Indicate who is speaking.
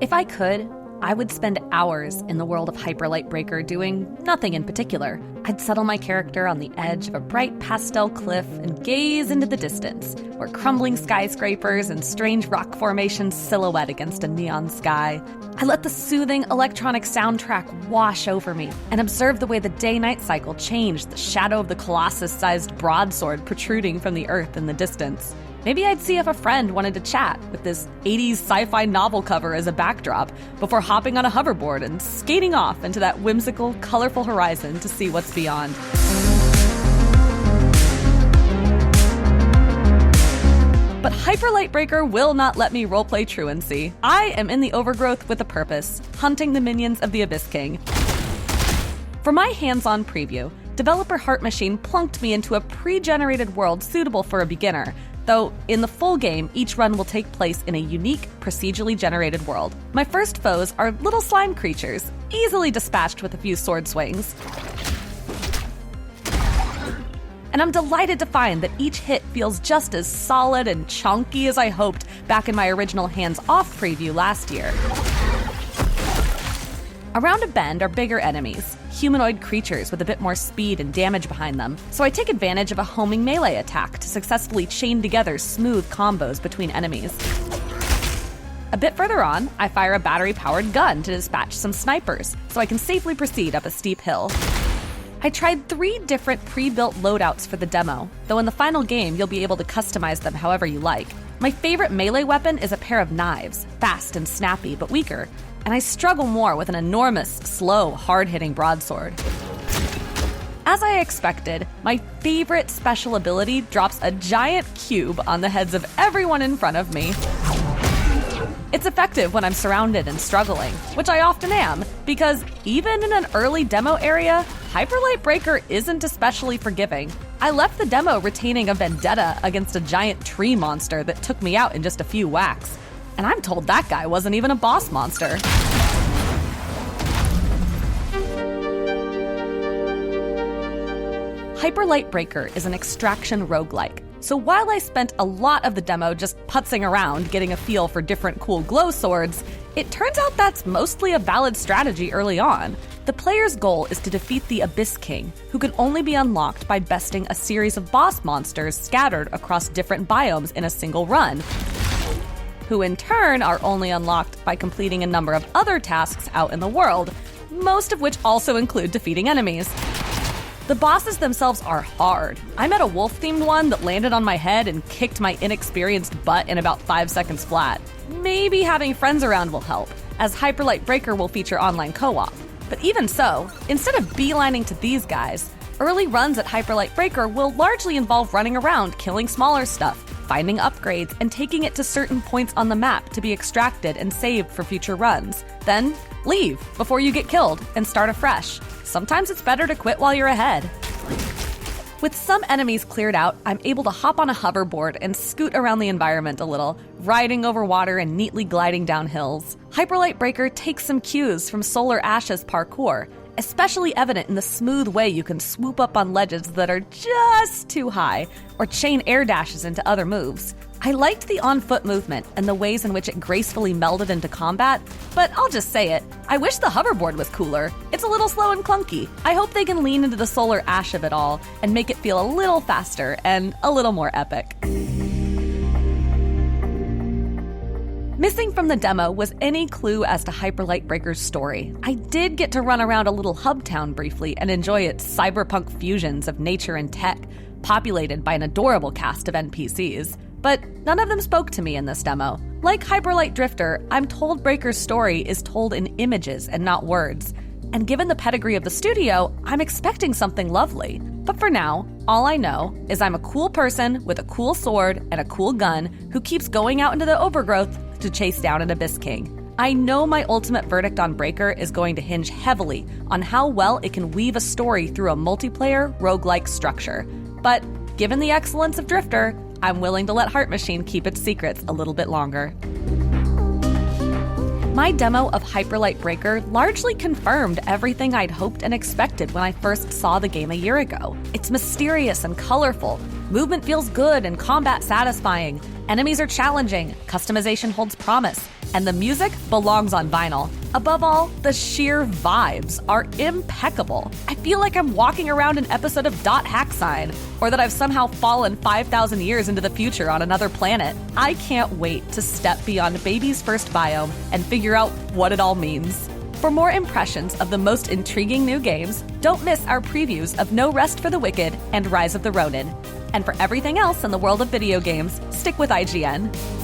Speaker 1: If I could, I would spend hours in the world of Hyperlight Breaker doing nothing in particular. I'd settle my character on the edge of a bright pastel cliff and gaze into the distance, where crumbling skyscrapers and strange rock formations silhouette against a neon sky. I let the soothing electronic soundtrack wash over me and observe the way the day-night cycle changed the shadow of the Colossus-sized broadsword protruding from the earth in the distance. Maybe I'd see if a friend wanted to chat with this 80s sci-fi novel cover as a backdrop before hopping on a hoverboard and skating off into that whimsical, colorful horizon to see what's beyond. But Hyperlight Breaker will not let me roleplay truancy. I am in the overgrowth with a purpose, hunting the minions of the Abyss King. For my hands-on preview, developer Heart Machine plunked me into a pre-generated world suitable for a beginner, though in the full game, each run will take place in a unique, procedurally generated world. My first foes are little slime creatures, easily dispatched with a few sword swings. And I'm delighted to find that each hit feels just as solid and chunky as I hoped back in my original hands-off preview last year. Around a bend are bigger enemies, humanoid creatures with a bit more speed and damage behind them, so I take advantage of a homing melee attack to successfully chain together smooth combos between enemies. A bit further on, I fire a battery-powered gun to dispatch some snipers, so I can safely proceed up a steep hill. I tried 3 different pre-built loadouts for the demo, though in the final game you'll be able to customize them however you like. My favorite melee weapon is a pair of knives, fast and snappy but weaker, and I struggle more with an enormous, slow, hard-hitting broadsword. As I expected, my favorite special ability drops a giant cube on the heads of everyone in front of me. It's effective when I'm surrounded and struggling, which I often am, because even in an early demo area, Hyperlight Breaker isn't especially forgiving. I left the demo retaining a vendetta against a giant tree monster that took me out in just a few whacks. And I'm told that guy wasn't even a boss monster. Hyperlight Breaker is an extraction roguelike. So while I spent a lot of the demo just putzing around, getting a feel for different cool glow swords, it turns out that's mostly a valid strategy early on. The player's goal is to defeat the Abyss King, who can only be unlocked by besting a series of boss monsters scattered across different biomes in a single run, who in turn are only unlocked by completing a number of other tasks out in the world, most of which also include defeating enemies. The bosses themselves are hard. I met a wolf-themed one that landed on my head and kicked my inexperienced butt in about 5 seconds flat. Maybe having friends around will help, as Hyperlight Breaker will feature online co-op. But even so, instead of beelining to these guys, early runs at Hyperlight Breaker will largely involve running around killing smaller stuff, finding upgrades, and taking it to certain points on the map to be extracted and saved for future runs. Then, leave before you get killed and start afresh. Sometimes it's better to quit while you're ahead. With some enemies cleared out, I'm able to hop on a hoverboard and scoot around the environment a little, riding over water and neatly gliding down hills. Hyperlight Breaker takes some cues from Solar Ash's parkour, especially evident in the smooth way you can swoop up on ledges that are just too high, or chain air dashes into other moves. I liked the on-foot movement and the ways in which it gracefully melded into combat, but I'll just say it, I wish the hoverboard was cooler. It's a little slow and clunky. I hope they can lean into the Solar Ash of it all and make it feel a little faster and a little more epic. Missing from the demo was any clue as to Hyperlight Breaker's story. I did get to run around a little hub town briefly and enjoy its cyberpunk fusions of nature and tech, populated by an adorable cast of NPCs. But none of them spoke to me in this demo. Like Hyperlight Drifter, I'm told Breaker's story is told in images and not words. And given the pedigree of the studio, I'm expecting something lovely. But for now, all I know is I'm a cool person with a cool sword and a cool gun who keeps going out into the overgrowth to chase down an Abyss King. I know my ultimate verdict on Breaker is going to hinge heavily on how well it can weave a story through a multiplayer, roguelike structure. But given the excellence of Drifter, I'm willing to let Heart Machine keep its secrets a little bit longer. My demo of Hyperlight Breaker largely confirmed everything I'd hoped and expected when I first saw the game a year ago. It's mysterious and colorful, movement feels good and combat satisfying, enemies are challenging, customization holds promise, And the music belongs on vinyl. Above all, the sheer vibes are impeccable. I feel like I'm walking around an episode of Dot Hack Sign, or that I've somehow fallen 5,000 years into the future on another planet. I can't wait to step beyond Baby's first biome and figure out what it all means. For more impressions of the most intriguing new games, don't miss our previews of No Rest for the Wicked and Rise of the Ronin. And for everything else in the world of video games, stick with IGN.